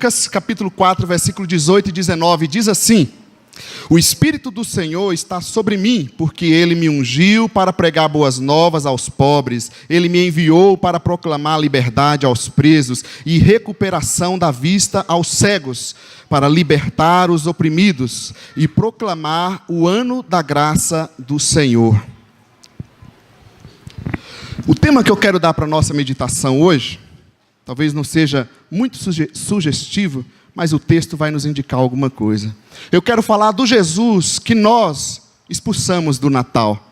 Lucas, capítulo 4, versículo 18 e 19, diz assim: o Espírito do Senhor está sobre mim, porque Ele me ungiu para pregar boas novas aos pobres. Ele me enviou para proclamar liberdade aos presos e recuperação da vista aos cegos, para libertar os oprimidos e proclamar o ano da graça do Senhor. O tema que eu quero dar para a nossa meditação hoje, talvez não seja muito sugestivo, mas o texto vai nos indicar alguma coisa. Eu quero falar do Jesus que nós expulsamos do Natal.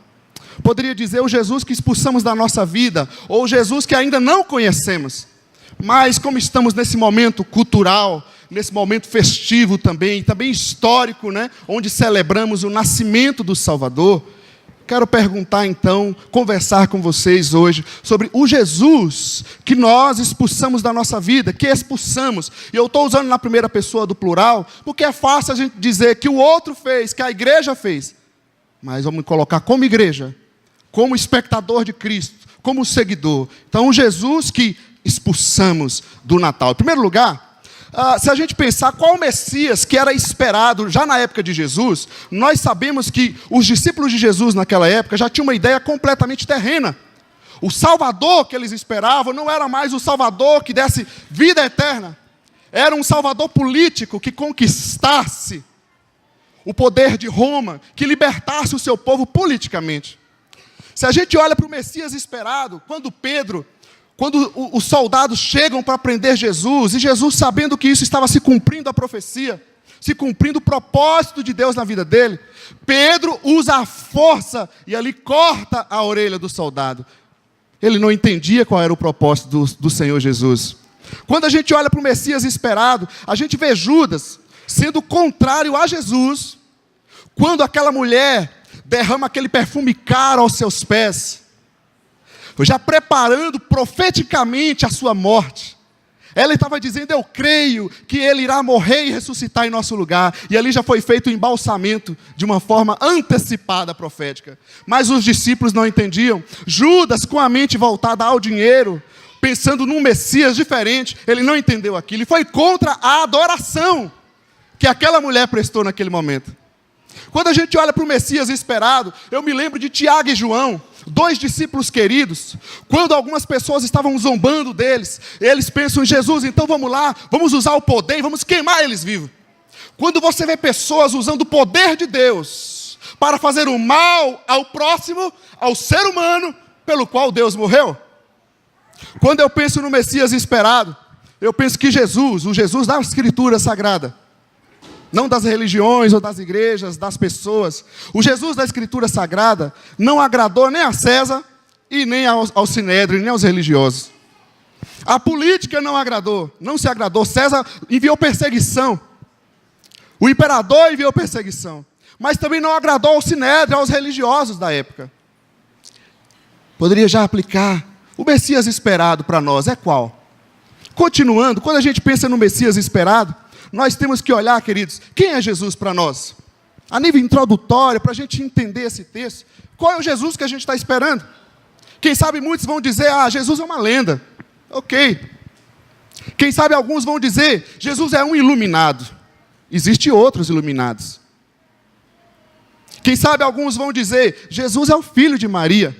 Poderia dizer o Jesus que expulsamos da nossa vida, ou o Jesus que ainda não conhecemos. Mas como estamos nesse momento cultural, nesse momento festivo também histórico, né, onde celebramos o nascimento do Salvador, quero perguntar então, conversar com vocês hoje sobre o Jesus que nós expulsamos da nossa vida, que expulsamos. E eu estou usando na primeira pessoa do plural, porque é fácil a gente dizer que o outro fez, que a igreja fez. Mas vamos colocar como igreja, como espectador de Cristo, como seguidor. Então, o Jesus que expulsamos do Natal. Em primeiro lugar, se a gente pensar qual o Messias que era esperado já na época de Jesus, nós sabemos que os discípulos de Jesus naquela época já tinham uma ideia completamente terrena. O Salvador que eles esperavam não era mais o Salvador que desse vida eterna. Era um Salvador político que conquistasse o poder de Roma, que libertasse o seu povo politicamente. Se a gente olha para o Messias esperado, quando os soldados chegam para prender Jesus, e Jesus, sabendo que isso estava se cumprindo a profecia, se cumprindo o propósito de Deus na vida dele, Pedro usa a força e ali corta a orelha do soldado. Ele não entendia qual era o propósito do Senhor Jesus. Quando a gente olha para o Messias esperado, a gente vê Judas sendo contrário a Jesus, quando aquela mulher derrama aquele perfume caro aos seus pés, já preparando profeticamente a sua morte. Ela estava dizendo: eu creio que ele irá morrer e ressuscitar em nosso lugar. E ali já foi feito o embalsamento de uma forma antecipada profética. Mas os discípulos não entendiam. Judas, com a mente voltada ao dinheiro, pensando num Messias diferente, ele não entendeu aquilo. E foi contra a adoração que aquela mulher prestou naquele momento. Quando a gente olha para o Messias esperado, eu me lembro de Tiago e João, 2 discípulos queridos. Quando algumas pessoas estavam zombando deles, eles pensam em Jesus: então vamos lá, vamos usar o poder e vamos queimar eles vivos. Quando você vê pessoas usando o poder de Deus para fazer o mal ao próximo, ao ser humano pelo qual Deus morreu. Quando eu penso no Messias esperado, eu penso que Jesus, o Jesus da Escritura Sagrada, não das religiões ou das igrejas, das pessoas. O Jesus da Escritura Sagrada não agradou nem a César e nem ao Sinédrio, nem aos religiosos. A política não agradou, não se agradou. César enviou perseguição. O imperador enviou perseguição. Mas também não agradou ao Sinédrio, aos religiosos da época. Poderia já aplicar. O Messias esperado para nós é qual? Continuando, quando a gente pensa no Messias esperado, nós temos que olhar, queridos, quem é Jesus para nós? A nível introdutório, para a gente entender esse texto, qual é o Jesus que a gente está esperando? Quem sabe muitos vão dizer: Jesus é uma lenda. Ok. Quem sabe alguns vão dizer: Jesus é um iluminado. Existem outros iluminados. Quem sabe alguns vão dizer: Jesus é o filho de Maria.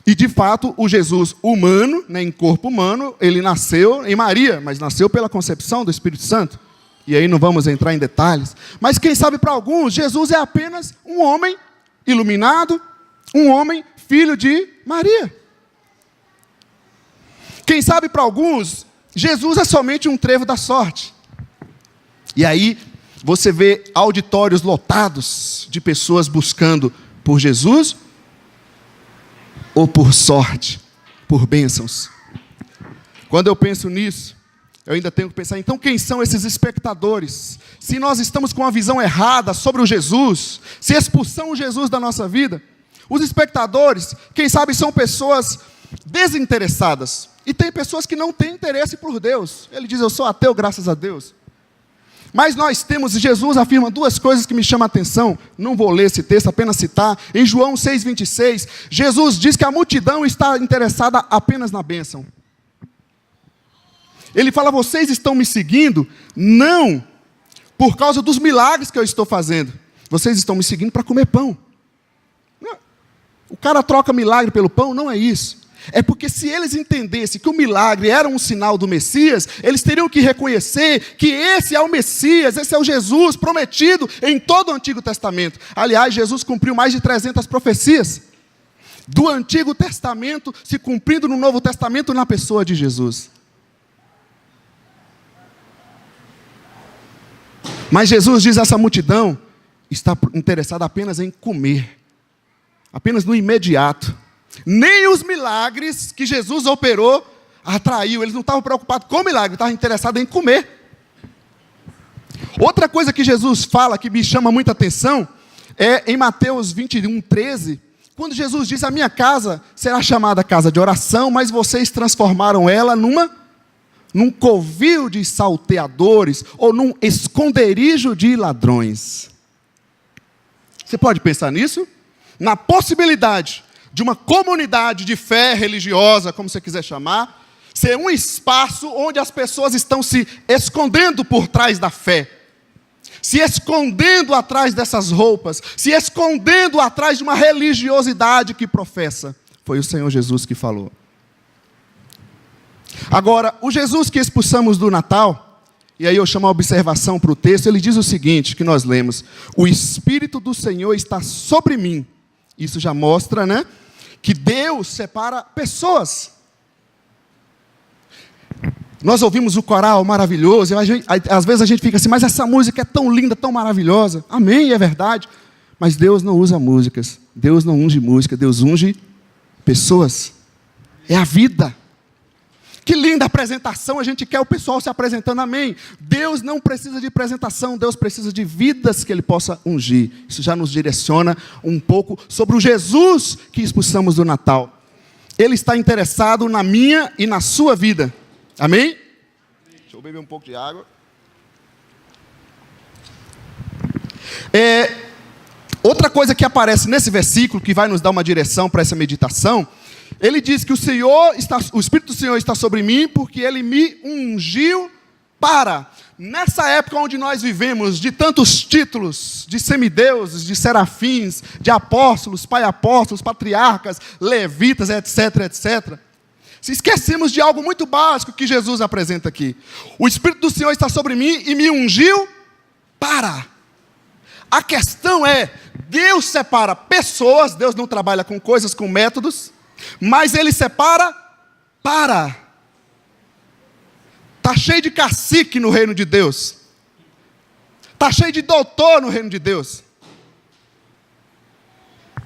E de fato, o Jesus humano, né, em corpo humano, ele nasceu em Maria, mas nasceu pela concepção do Espírito Santo. E aí não vamos entrar em detalhes. Mas quem sabe para alguns, Jesus é apenas um homem iluminado, um homem filho de Maria. Quem sabe para alguns, Jesus é somente um trevo da sorte. E aí você vê auditórios lotados de pessoas buscando por Jesus ou por sorte, por bênçãos. Quando eu penso nisso, eu ainda tenho que pensar: então quem são esses espectadores? Se nós estamos com uma visão errada sobre o Jesus, se expulsamos o Jesus da nossa vida, os espectadores, quem sabe, são pessoas desinteressadas. E tem pessoas que não têm interesse por Deus. Ele diz: eu sou ateu, graças a Deus. Mas nós temos, Jesus afirma 2 coisas que me chamam a atenção. Não vou ler esse texto, apenas citar. Em João 6,26, Jesus diz que a multidão está interessada apenas na bênção. Ele fala: vocês estão me seguindo não por causa dos milagres que eu estou fazendo. Vocês estão me seguindo para comer pão. O cara troca milagre pelo pão, não é isso. É porque se eles entendessem que o milagre era um sinal do Messias, eles teriam que reconhecer que esse é o Messias, esse é o Jesus prometido em todo o Antigo Testamento. Aliás, Jesus cumpriu mais de 300 profecias do Antigo Testamento se cumprindo no Novo Testamento na pessoa de Jesus. Mas Jesus diz: essa multidão está interessada apenas em comer, apenas no imediato. Nem os milagres que Jesus operou atraiu. Eles não estavam preocupados com o milagre, estavam interessados em comer. Outra coisa que Jesus fala que me chama muita atenção é em Mateus 21:13, quando Jesus diz: a minha casa será chamada casa de oração, mas vocês transformaram ela num covil de salteadores, ou num esconderijo de ladrões. Você pode pensar nisso? Na possibilidade de uma comunidade de fé religiosa, como você quiser chamar, ser um espaço onde as pessoas estão se escondendo por trás da fé, se escondendo atrás dessas roupas, se escondendo atrás de uma religiosidade que professa. Foi o Senhor Jesus que falou. Agora, o Jesus que expulsamos do Natal, e aí eu chamo a observação para o texto, ele diz o seguinte, que nós lemos: o Espírito do Senhor está sobre mim. Isso já mostra, que Deus separa pessoas. Nós ouvimos o coral maravilhoso, às vezes a gente fica assim: mas essa música é tão linda, tão maravilhosa. Amém, é verdade. Mas Deus não usa músicas, Deus não unge música, Deus unge pessoas. É a vida. Que linda apresentação, a gente quer o pessoal se apresentando, amém. Deus não precisa de apresentação, Deus precisa de vidas que Ele possa ungir. Isso já nos direciona um pouco sobre o Jesus que expulsamos do Natal. Ele está interessado na minha e na sua vida, amém? Deixa eu beber um pouco de água. Outra coisa que aparece nesse versículo, que vai nos dar uma direção para essa meditação, ele diz que o Espírito do Senhor está sobre mim, porque Ele me ungiu para, nessa época onde nós vivemos, de tantos títulos, de semideuses, de serafins, de apóstolos, pai-apóstolos, patriarcas, levitas, etc, etc. Se esquecemos de algo muito básico que Jesus apresenta aqui. O Espírito do Senhor está sobre mim e me ungiu para. A questão é, Deus separa pessoas, Deus não trabalha com coisas, com métodos, mas Ele separa para. Está cheio de cacique no reino de Deus. Está cheio de doutor no reino de Deus.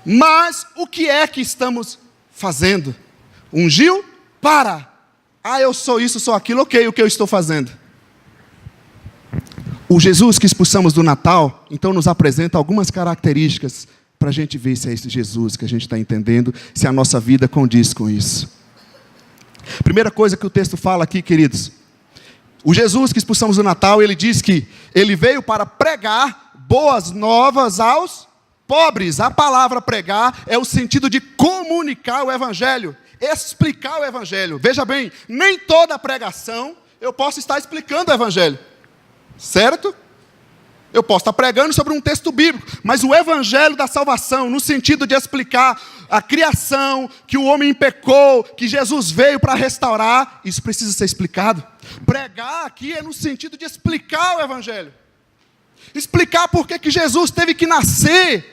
Mas o que é que estamos fazendo? Ungiu para. Eu sou isso, sou aquilo, ok, o que eu estou fazendo? O Jesus que expulsamos do Natal, então nos apresenta algumas características para a gente ver se é esse Jesus que a gente está entendendo, se a nossa vida condiz com isso. Primeira coisa que o texto fala aqui, queridos, o Jesus que expulsamos do Natal, ele diz que ele veio para pregar boas novas aos pobres. A palavra pregar é o sentido de comunicar o Evangelho, explicar o Evangelho. Veja bem, nem toda pregação eu posso estar explicando o Evangelho, certo? Eu posso estar pregando sobre um texto bíblico, mas o Evangelho da salvação, no sentido de explicar a criação, que o homem pecou, que Jesus veio para restaurar, isso precisa ser explicado. Pregar aqui é no sentido de explicar o Evangelho. Explicar por que Jesus teve que nascer,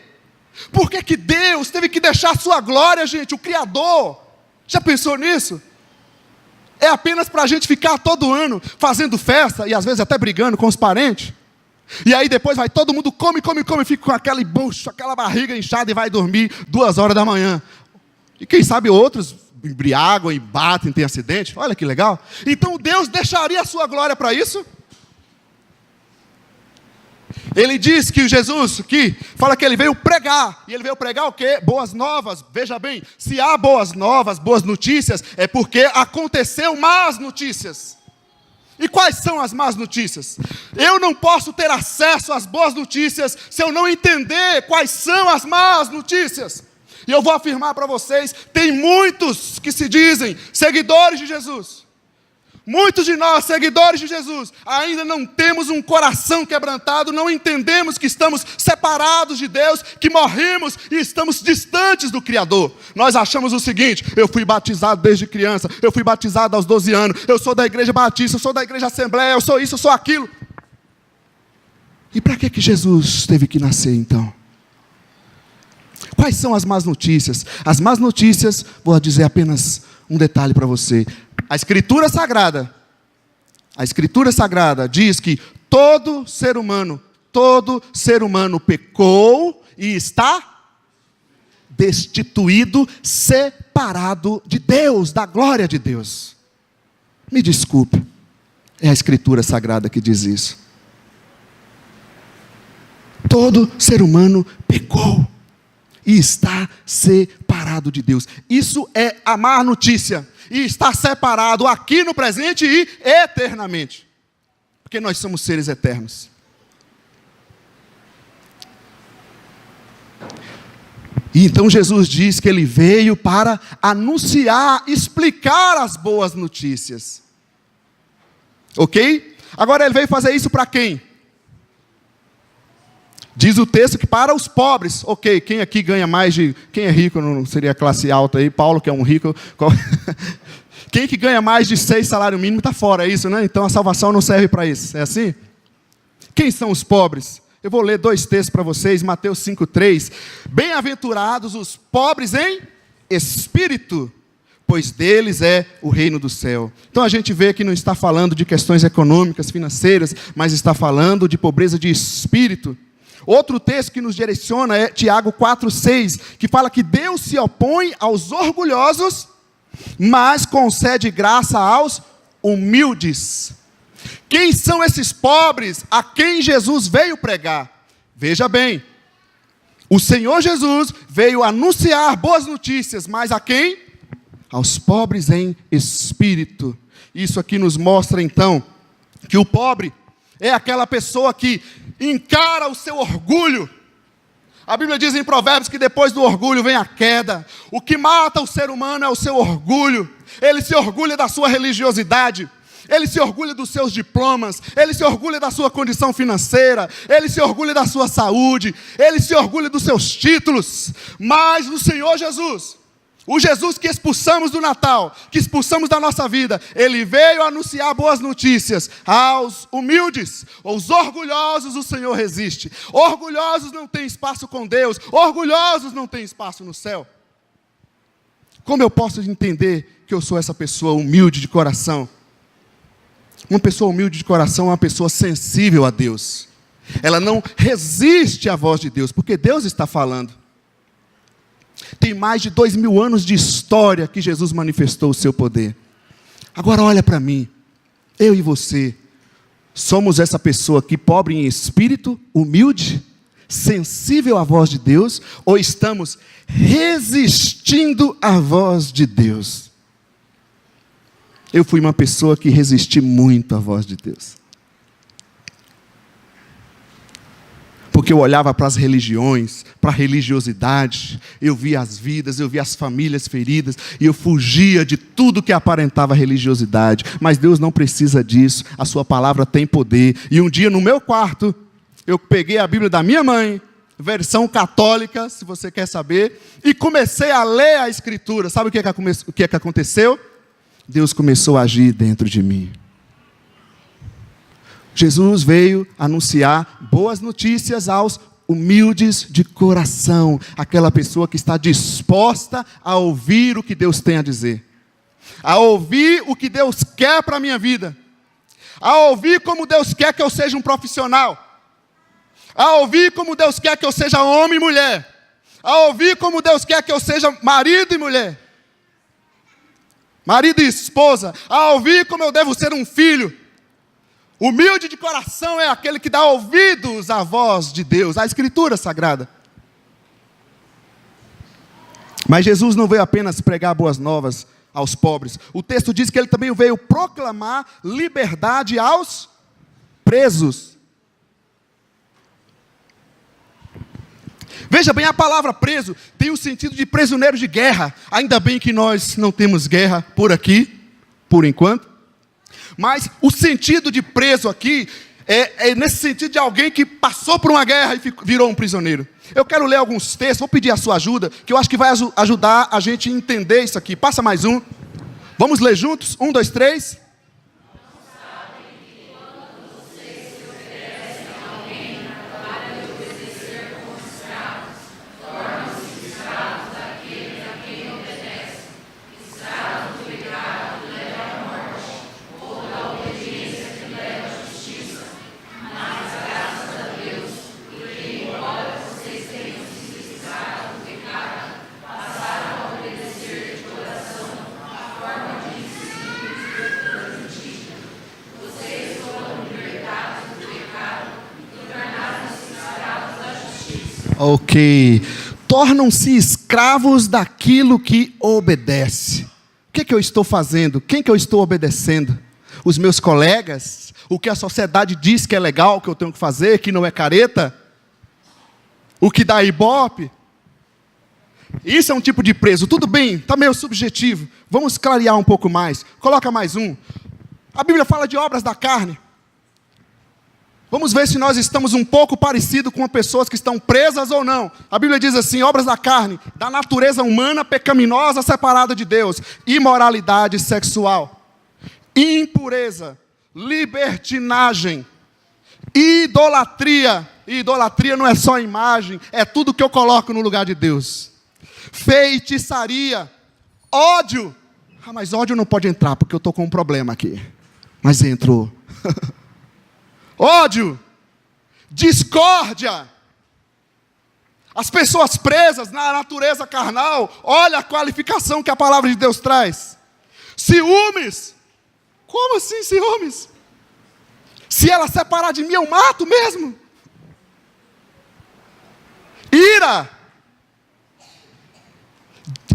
por que Deus teve que deixar a sua glória, gente, o Criador. Já pensou nisso? É apenas para a gente ficar todo ano fazendo festa, e às vezes até brigando com os parentes. E aí depois vai todo mundo, come, fica com aquele bucho, aquela barriga inchada e vai dormir 2h da manhã. E quem sabe outros embriagam e batem, tem acidente. Olha que legal. Então Deus deixaria a sua glória para isso? Ele diz que Jesus, que fala que ele veio pregar. E ele veio pregar o quê? Boas novas. Veja bem, se há boas novas, boas notícias, é porque aconteceu más notícias. E quais são as más notícias? Eu não posso ter acesso às boas notícias se eu não entender quais são as más notícias. E eu vou afirmar para vocês, tem muitos que se dizem seguidores de Jesus. Muitos de nós, seguidores de Jesus, ainda não temos um coração quebrantado, não entendemos que estamos separados de Deus, que morremos e estamos distantes do Criador. Nós achamos o seguinte: eu fui batizado desde criança, eu fui batizado aos 12 anos, eu sou da igreja batista, eu sou da igreja assembleia, eu sou isso, eu sou aquilo. E para que Jesus teve que nascer então? Quais são as más notícias? As más notícias, vou dizer apenas um detalhe para você. A Escritura Sagrada diz que todo ser humano pecou e está destituído, separado de Deus, da glória de Deus. Me desculpe, é a Escritura Sagrada que diz isso. Todo ser humano pecou e está separado de Deus. Isso é a má notícia. E está separado aqui no presente e eternamente. Porque nós somos seres eternos. E então Jesus diz que Ele veio para anunciar, explicar as boas notícias. Ok? Agora Ele veio fazer isso para quem? Diz o texto que para os pobres. Ok, quem aqui ganha mais de... Quem é rico, não seria classe alta aí? Paulo, que é um rico. Quem que ganha mais de 6 salários mínimos está fora, é isso, né? Então a salvação não serve para isso, é assim? Quem são os pobres? Eu vou ler 2 textos para vocês, Mateus 5,3. Bem-aventurados os pobres em espírito, pois deles é o reino do céu. Então a gente vê que não está falando de questões econômicas, financeiras, mas está falando de pobreza de espírito. Outro texto que nos direciona é Tiago 4,6, que fala que Deus se opõe aos orgulhosos, mas concede graça aos humildes. Quem são esses pobres a quem Jesus veio pregar? Veja bem, o Senhor Jesus veio anunciar boas notícias, mas a quem? Aos pobres em espírito. Isso aqui nos mostra então que o pobre é aquela pessoa que encara o seu orgulho. A Bíblia diz em Provérbios que depois do orgulho vem a queda. O que mata o ser humano é o seu orgulho. Ele se orgulha da sua religiosidade, ele se orgulha dos seus diplomas, ele se orgulha da sua condição financeira, ele se orgulha da sua saúde, ele se orgulha dos seus títulos. Mas no Senhor Jesus, o Jesus que expulsamos do Natal, que expulsamos da nossa vida, Ele veio anunciar boas notícias aos humildes. Os orgulhosos o Senhor resiste. Orgulhosos não têm espaço com Deus. Orgulhosos não têm espaço no céu. Como eu posso entender que eu sou essa pessoa humilde de coração? Uma pessoa humilde de coração é uma pessoa sensível a Deus. Ela não resiste à voz de Deus, porque Deus está falando. Tem mais de 2000 anos de história que Jesus manifestou o seu poder. Agora olha para mim, eu e você, somos essa pessoa aqui pobre em espírito, humilde, sensível à voz de Deus, ou estamos resistindo à voz de Deus? Eu fui uma pessoa que resisti muito à voz de Deus. Porque eu olhava para as religiões, para a religiosidade, eu via as vidas, eu via as famílias feridas, e eu fugia de tudo que aparentava religiosidade. Mas Deus não precisa disso, a sua palavra tem poder. E um dia no meu quarto, eu peguei a Bíblia da minha mãe, versão católica, se você quer saber, e comecei a ler a Escritura. Sabe o que é que aconteceu? Deus começou a agir dentro de mim. Jesus veio anunciar boas notícias aos humildes de coração, aquela pessoa que está disposta a ouvir o que Deus tem a dizer, a ouvir o que Deus quer para a minha vida, a ouvir como Deus quer que eu seja um profissional, a ouvir como Deus quer que eu seja homem e mulher, a ouvir como Deus quer que eu seja marido e mulher, marido e esposa, a ouvir como eu devo ser um filho. Humilde de coração é aquele que dá ouvidos à voz de Deus, à Escritura Sagrada. Mas Jesus não veio apenas pregar boas novas aos pobres. O texto diz que Ele também veio proclamar liberdade aos presos. Veja bem, a palavra preso tem o sentido de prisioneiro de guerra. Ainda bem que nós não temos guerra por aqui, por enquanto. Mas o sentido de preso aqui é nesse sentido de alguém que passou por uma guerra e virou um prisioneiro. Eu quero ler alguns textos, vou pedir a sua ajuda, que eu acho que vai ajudar a gente a entender isso aqui. Passa mais um. Vamos ler juntos? 1, 2, 3. Ok. Tornam-se escravos daquilo que obedece. O que eu estou fazendo? Quem que eu estou obedecendo? Os meus colegas? O que a sociedade diz que é legal, que eu tenho que fazer, que não é careta? O que dá ibope? Isso é um tipo de preso. Tudo bem, está meio subjetivo. Vamos clarear um pouco mais. Coloca mais um. A Bíblia fala de obras da carne. Vamos ver se nós estamos um pouco parecidos com pessoas que estão presas ou não. A Bíblia diz assim, obras da carne, da natureza humana pecaminosa separada de Deus, imoralidade sexual, impureza, libertinagem, idolatria. Idolatria não é só imagem, é tudo que eu coloco no lugar de Deus. Feitiçaria, ódio. Mas ódio não pode entrar porque eu estou com um problema aqui. Mas entrou. Ódio, discórdia, as pessoas presas na natureza carnal, olha a qualificação que a palavra de Deus traz. Ciúmes, como assim ciúmes? Se ela separar de mim eu mato mesmo. Ira,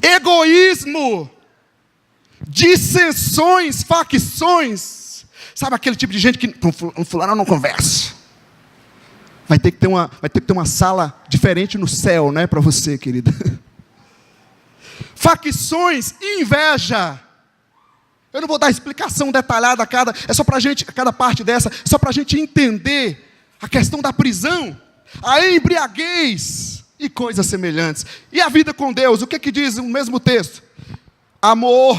egoísmo, dissensões, facções. Sabe aquele tipo de gente que um fulano não conversa? Vai ter que ter uma sala diferente no céu, né, para você, querida. Facções, inveja. Eu não vou dar explicação detalhada a cada parte dessa, só para a gente entender a questão da prisão, a embriaguez e coisas semelhantes. E a vida com Deus, o que diz o mesmo texto? Amor,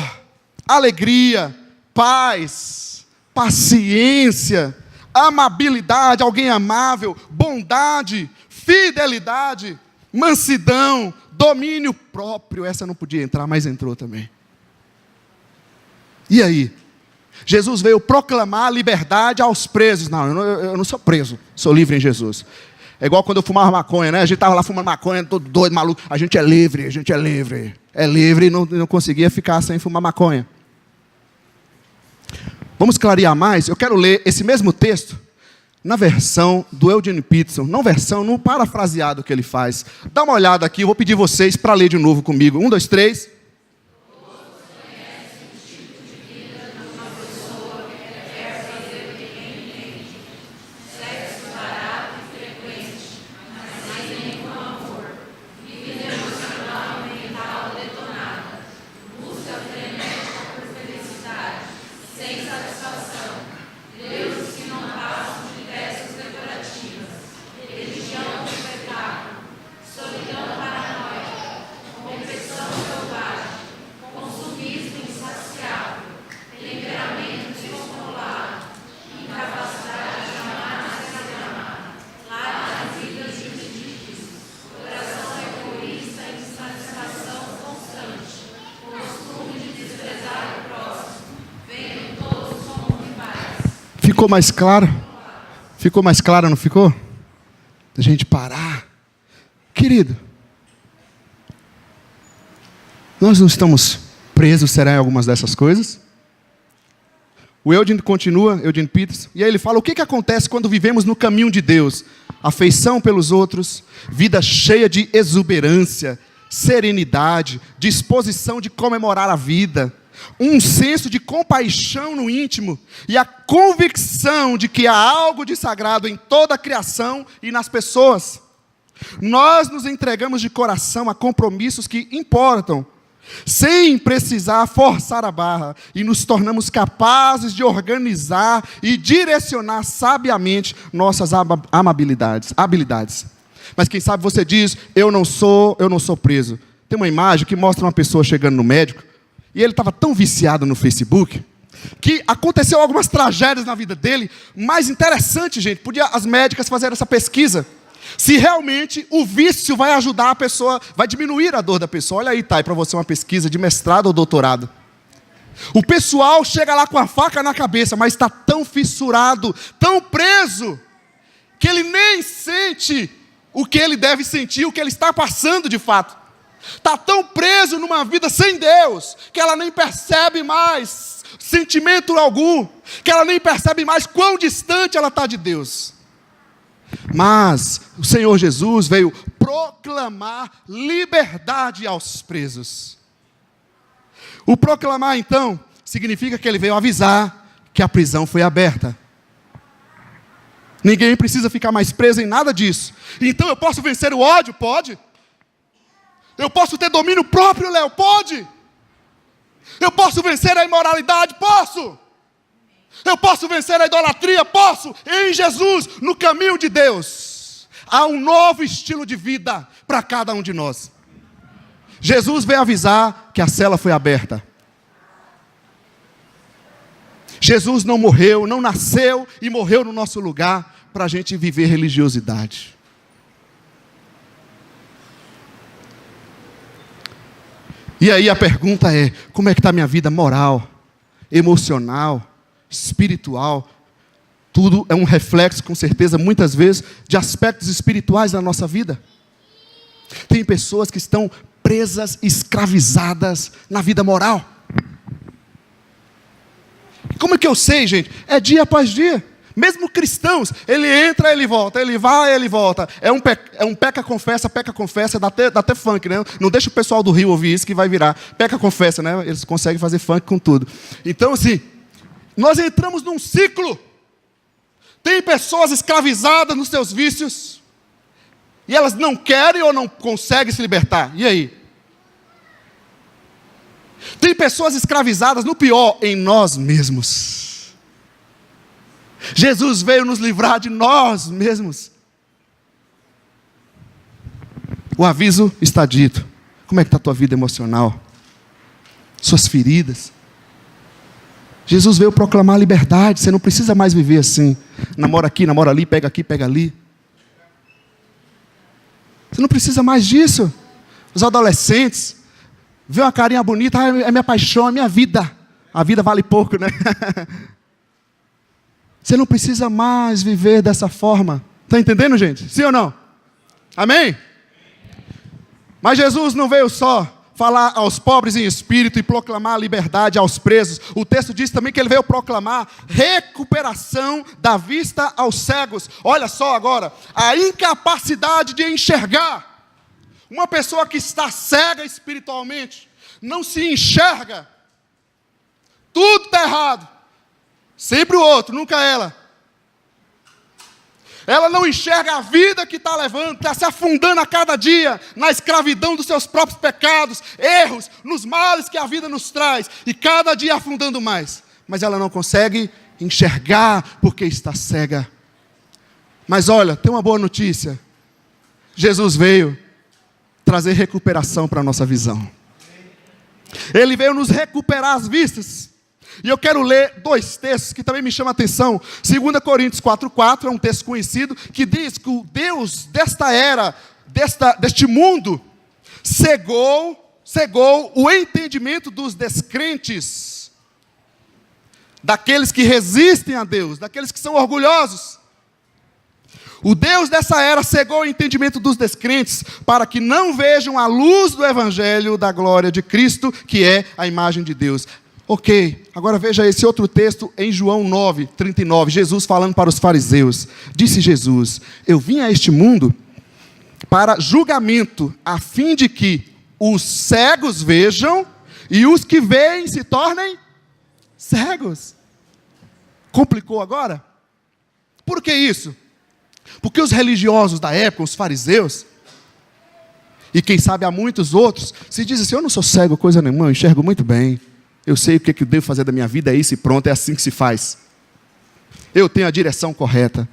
alegria, paz, paciência, amabilidade, alguém amável, bondade, fidelidade, mansidão, domínio próprio. Essa não podia entrar, mas entrou também. E aí? Jesus veio proclamar a liberdade aos presos. Não, eu não sou preso, sou livre em Jesus. É igual quando eu fumava maconha, né? A gente estava lá fumando maconha, todo doido, maluco. A gente é livre, a gente é livre. É livre e não conseguia ficar sem fumar maconha. Vamos clarear mais? Eu quero ler esse mesmo texto na versão do Eugene Peterson, no parafraseado que ele faz. Dá uma olhada aqui, eu vou pedir vocês para ler de novo comigo. 1, 2, 3. Ficou mais claro? Ficou mais claro, não ficou? Da gente parar. Querido, nós não estamos presos, será, em algumas dessas coisas? O Eugene continua, Eugene Peterson, e aí ele fala, o que acontece quando vivemos no caminho de Deus? Afeição pelos outros, vida cheia de exuberância, serenidade, disposição de comemorar a vida, um senso de compaixão no íntimo e a convicção de que há algo de sagrado em toda a criação e nas pessoas. Nós nos entregamos de coração a compromissos que importam sem precisar forçar a barra, e nos tornamos capazes de organizar e direcionar sabiamente nossas habilidades. Mas quem sabe você diz, eu não sou preso. Tem uma imagem que mostra uma pessoa chegando no médico, e ele estava tão viciado no Facebook, que aconteceu algumas tragédias na vida dele. Mais interessante, gente, podia as médicas fazerem essa pesquisa, se realmente o vício vai ajudar a pessoa, vai diminuir a dor da pessoa. Olha aí, tá aí para você uma pesquisa de mestrado ou doutorado. O pessoal chega lá com a faca na cabeça, mas está tão fissurado, tão preso, que ele nem sente o que ele deve sentir, o que ele está passando de fato. Está tão preso numa vida sem Deus, que ela nem percebe mais sentimento algum, que ela nem percebe mais quão distante ela está de Deus. Mas o Senhor Jesus veio proclamar liberdade aos presos. O proclamar, então, significa que ele veio avisar que a prisão foi aberta. Ninguém precisa ficar mais preso em nada disso. Então eu posso vencer o ódio? Pode. Eu posso ter domínio próprio, Léo? Pode. Eu posso vencer a imoralidade? Posso. Eu posso vencer a idolatria? Posso. Em Jesus, no caminho de Deus, há um novo estilo de vida para cada um de nós. Jesus veio avisar que a cela foi aberta. Jesus não morreu, não nasceu e morreu no nosso lugar para a gente viver religiosidade. E aí a pergunta é, como é que está a minha vida moral, emocional, espiritual? Tudo é um reflexo, com certeza, muitas vezes, de aspectos espirituais da nossa vida. Tem pessoas que estão presas, escravizadas na vida moral. Como é que eu sei, gente? É dia após dia. Mesmo cristãos, ele entra, ele volta, ele vai, ele volta. É um peca, confessa, dá até funk, né? Não deixa o pessoal do Rio ouvir isso que vai virar. Peca, confessa, né? Eles conseguem fazer funk com tudo. Então, assim, nós entramos num ciclo. Tem pessoas escravizadas nos seus vícios, e elas não querem ou não conseguem se libertar. E aí? Tem pessoas escravizadas no pior, em nós mesmos. Jesus veio nos livrar de nós mesmos. O aviso está dito. Como é que está a tua vida emocional? Suas feridas. Jesus veio proclamar liberdade. Você não precisa mais viver assim. Namora aqui, namora ali, pega aqui, pega ali. Você não precisa mais disso. Os adolescentes, vê uma carinha bonita, é minha paixão, é minha vida. A vida vale pouco, né? Você não precisa mais viver dessa forma. Está entendendo, gente? Sim ou não? Amém? Mas Jesus não veio só falar aos pobres em espírito e proclamar a liberdade aos presos. O texto diz também que ele veio proclamar recuperação da vista aos cegos. Olha só agora, a incapacidade de enxergar. Uma pessoa que está cega espiritualmente, não se enxerga. Tudo está errado. Sempre o outro, nunca ela. Ela não enxerga a vida que está levando, está se afundando a cada dia na escravidão dos seus próprios pecados, erros, nos males que a vida nos traz, e cada dia afundando mais. Mas ela não consegue enxergar porque está cega. Mas olha, tem uma boa notícia. Jesus veio trazer recuperação para a nossa visão. Ele veio nos recuperar as vistas. E eu quero ler dois textos que também me chamam a atenção. 2 Coríntios 4,4 é um texto conhecido, que diz que o Deus desta era, deste mundo, cegou o entendimento dos descrentes, daqueles que resistem a Deus, daqueles que são orgulhosos. O Deus dessa era cegou o entendimento dos descrentes, para que não vejam a luz do Evangelho da glória de Cristo, que é a imagem de Deus. Ok, agora veja esse outro texto em João 9:39, Jesus falando para os fariseus. Disse Jesus, eu vim a este mundo para julgamento, a fim de que os cegos vejam e os que veem se tornem cegos. Complicou agora? Por que isso? Porque os religiosos da época, os fariseus, E quem sabe há muitos outros, se dizem assim, eu não sou cego, coisa nenhuma, eu enxergo muito bem. Eu sei o que eu devo fazer da minha vida, é isso e pronto, é assim que se faz. Eu tenho a direção correta.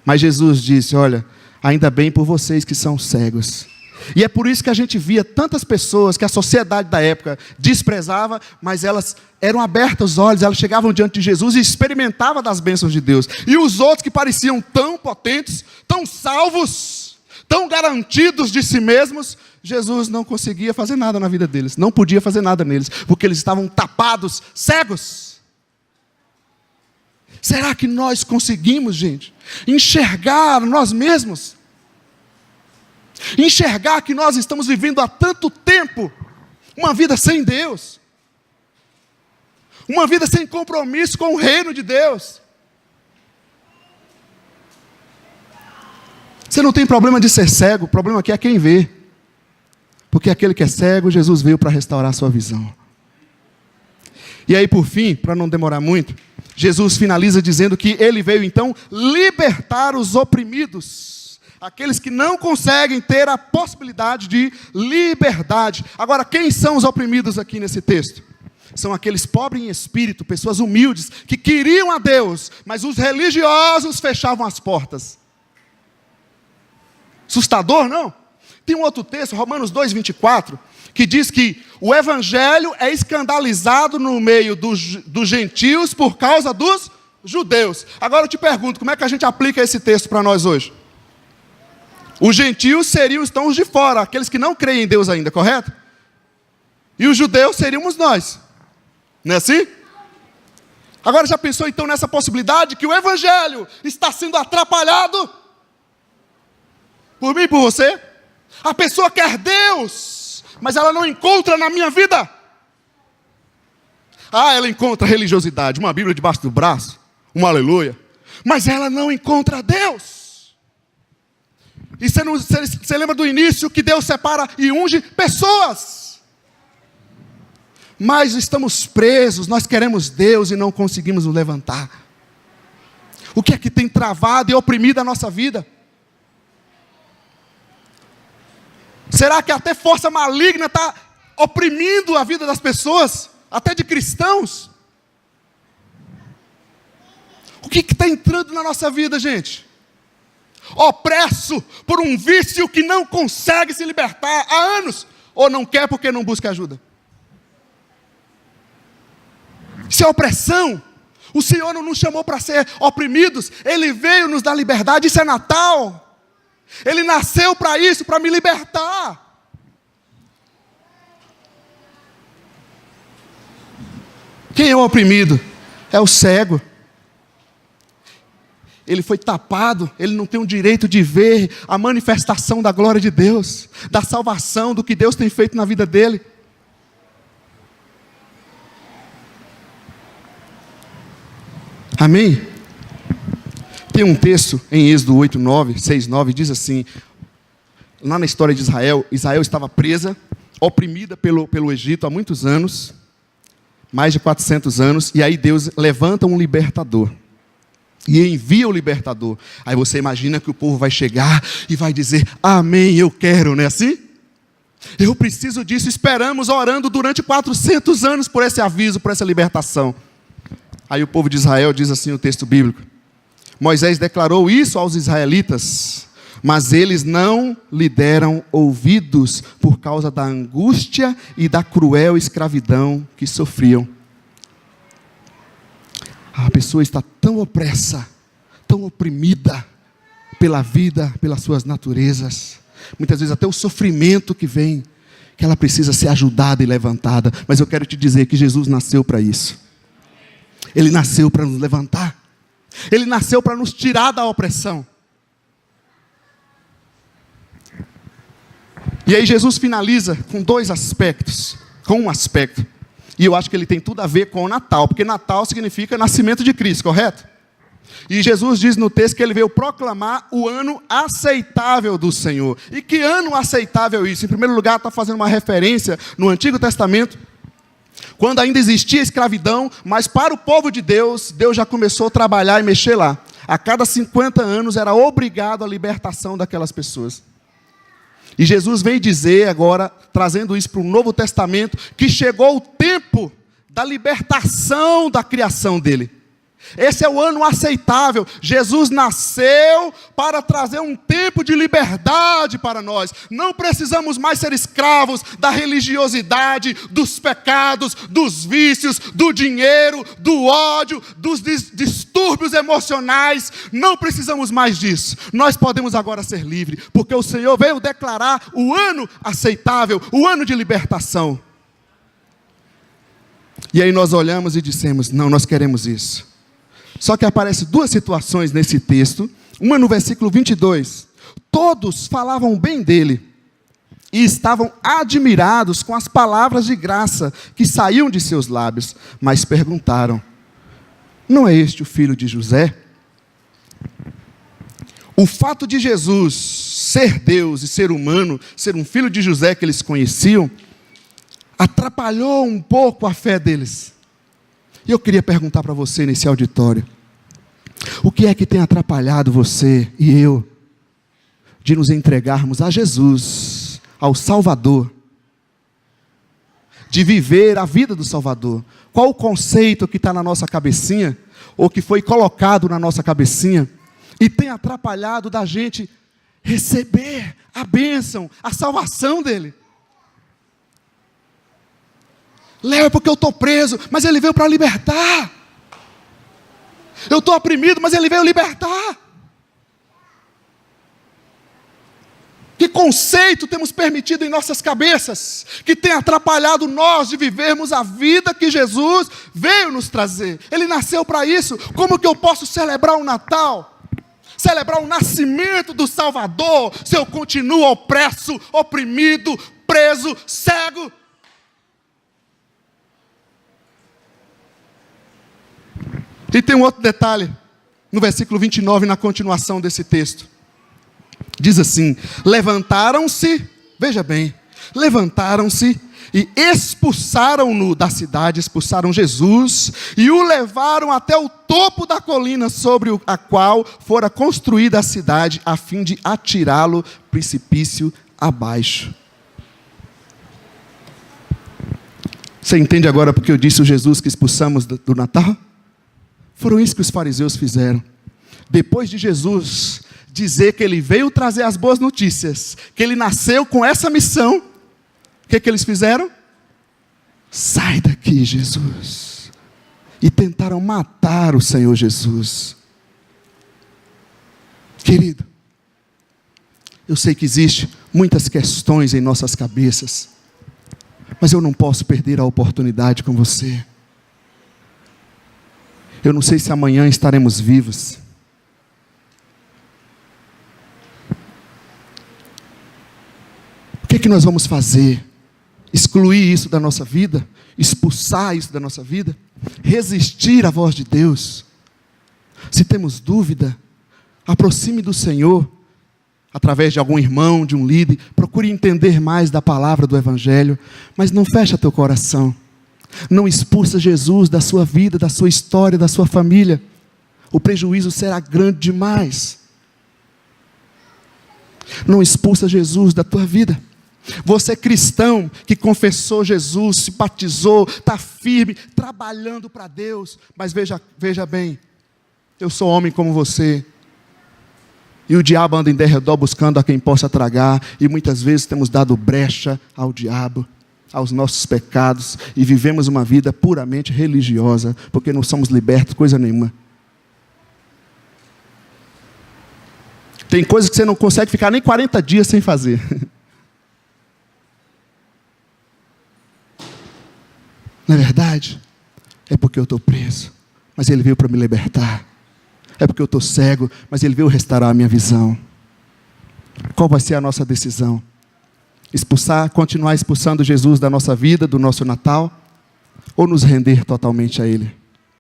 Mas Jesus disse, olha, ainda bem por vocês que são cegos. E é por isso que a gente via tantas pessoas que a sociedade da época desprezava, mas elas eram abertas os olhos, elas chegavam diante de Jesus e experimentavam das bênçãos de Deus. E os outros que pareciam tão potentes, tão salvos, tão garantidos de si mesmos, Jesus não conseguia fazer nada na vida deles, não podia fazer nada neles, porque eles estavam tapados, cegos. Será que nós conseguimos, gente, enxergar nós mesmos? Enxergar que nós estamos vivendo há tanto tempo uma vida sem Deus, uma vida sem compromisso com o reino de Deus. Você não tem problema de ser cego, o problema aqui é quem vê, porque aquele que é cego, Jesus veio para restaurar a sua visão. E aí, por fim, para não demorar muito, Jesus finaliza dizendo que ele veio então libertar os oprimidos, aqueles que não conseguem ter a possibilidade de liberdade. Agora, quem são os oprimidos aqui nesse texto? São aqueles pobres em espírito, pessoas humildes, que queriam a Deus, mas os religiosos fechavam as portas. Assustador, não? Tem um outro texto, Romanos 2:24, que diz que o evangelho é escandalizado no meio dos gentios por causa dos judeus. Agora eu te pergunto, como é que a gente aplica esse texto para nós hoje? Os gentios seriam então os de fora, aqueles que não creem em Deus ainda, correto? E os judeus seríamos nós. Não é assim? Agora já pensou então nessa possibilidade que o evangelho está sendo atrapalhado por mim e por você? A pessoa quer Deus, mas ela não encontra na minha vida. Ela encontra religiosidade, uma Bíblia debaixo do braço, um aleluia, mas ela não encontra Deus. E você lembra do início que Deus separa e unge pessoas. Mas estamos presos, nós queremos Deus e não conseguimos nos levantar. O que é que tem travado e oprimido a nossa vida? Será que até força maligna está oprimindo a vida das pessoas? Até de cristãos? O que está entrando na nossa vida, gente? Opresso por um vício que não consegue se libertar há anos, ou não quer porque não busca ajuda. Isso é opressão. O Senhor não nos chamou para ser oprimidos, Ele veio nos dar liberdade. Isso é Natal. Ele nasceu para isso, para me libertar. Quem é o oprimido? É o cego. Ele foi tapado, ele não tem o direito de ver a manifestação da glória de Deus, da salvação, do que Deus tem feito na vida dele. Amém? Tem um texto em Êxodo 8:9, 6:9, diz assim, lá na história de Israel, Israel estava presa, oprimida pelo Egito há muitos anos, mais de 400 anos, e aí Deus levanta um libertador. E envia o libertador. Aí você imagina que o povo vai chegar e vai dizer, amém, eu quero, não é assim? Eu preciso disso, esperamos orando durante 400 anos por esse aviso, por essa libertação. Aí o povo de Israel diz assim o texto bíblico, Moisés declarou isso aos israelitas, mas eles não lhe deram ouvidos por causa da angústia e da cruel escravidão que sofriam. A pessoa está tão opressa, tão oprimida pela vida, pelas suas naturezas. Muitas vezes até o sofrimento que vem, que ela precisa ser ajudada e levantada. Mas eu quero te dizer que Jesus nasceu para isso. Ele nasceu para nos levantar. Ele nasceu para nos tirar da opressão. E aí Jesus finaliza com dois aspectos, com um aspecto. E eu acho que ele tem tudo a ver com o Natal, porque Natal significa nascimento de Cristo, correto? E Jesus diz no texto que ele veio proclamar o ano aceitável do Senhor. E que ano aceitável é isso? Em primeiro lugar, está fazendo uma referência no Antigo Testamento, quando ainda existia escravidão, mas para o povo de Deus, Deus já começou a trabalhar e mexer lá. A cada 50 anos era obrigado a libertação daquelas pessoas. E Jesus vem dizer agora, trazendo isso para o Novo Testamento, que chegou o tempo da libertação da criação dele. Esse é o ano aceitável. Jesus nasceu para trazer um tempo de liberdade para nós. Não precisamos mais ser escravos da religiosidade, dos pecados, dos vícios, do dinheiro, do ódio, dos distúrbios emocionais. Não precisamos mais disso. Nós podemos agora ser livres, porque o Senhor veio declarar o ano aceitável, o ano de libertação. E aí nós olhamos e dissemos: não, nós queremos isso. Só que aparecem duas situações nesse texto. Uma no versículo 22. Todos falavam bem dele e estavam admirados com as palavras de graça que saíam de seus lábios. Mas perguntaram: não é este o filho de José? O fato de Jesus ser Deus e ser humano, ser um filho de José que eles conheciam, atrapalhou um pouco a fé deles. E eu queria perguntar para você nesse auditório: o que é que tem atrapalhado você e eu de nos entregarmos a Jesus, ao Salvador, de viver a vida do Salvador? Qual o conceito que está na nossa cabecinha, ou que foi colocado na nossa cabecinha, e tem atrapalhado da gente receber a bênção, a salvação dele? Léo, é porque eu estou preso, mas ele veio para libertar. Eu estou oprimido, mas ele veio libertar. Que conceito temos permitido em nossas cabeças, que tem atrapalhado nós de vivermos a vida que Jesus veio nos trazer? Ele nasceu para isso. Como que eu posso celebrar o Natal? Celebrar o nascimento do Salvador, se eu continuo opresso, oprimido, preso, cego? E tem um outro detalhe, no versículo 29, na continuação desse texto. Diz assim: levantaram-se, veja bem, levantaram-se e expulsaram-no da cidade, expulsaram Jesus, e o levaram até o topo da colina sobre a qual fora construída a cidade, a fim de atirá-lo precipício abaixo. Você entende agora porque eu disse o Jesus que expulsamos do Natal? Foram isso que os fariseus fizeram. Depois de Jesus dizer que ele veio trazer as boas notícias, que ele nasceu com essa missão, o que eles fizeram? Sai daqui, Jesus. E tentaram matar o Senhor Jesus. Querido, eu sei que existem muitas questões em nossas cabeças, mas eu não posso perder a oportunidade com você. Eu não sei se amanhã estaremos vivos. O que nós vamos fazer? Excluir isso da nossa vida? Expulsar isso da nossa vida? Resistir à voz de Deus? Se temos dúvida, aproxime do Senhor, através de algum irmão, de um líder. Procure entender mais da palavra do Evangelho, mas não feche teu coração. Não expulsa Jesus da sua vida, da sua história, da sua família. O prejuízo será grande demais. Não expulsa Jesus da tua vida. Você cristão que confessou Jesus, se batizou, está firme, trabalhando para Deus. Mas veja bem, eu sou homem como você. E o diabo anda em derredor buscando a quem possa tragar. E muitas vezes temos dado brecha ao diabo, aos nossos pecados, e vivemos uma vida puramente religiosa, porque não somos libertos coisa nenhuma. Tem coisas que você não consegue ficar nem 40 dias sem fazer. Não é verdade? É porque eu estou preso, mas ele veio para me libertar. É porque eu estou cego, mas ele veio restaurar a minha visão. Qual vai ser a nossa decisão? Continuar expulsando Jesus da nossa vida, do nosso Natal, ou nos render totalmente a Ele?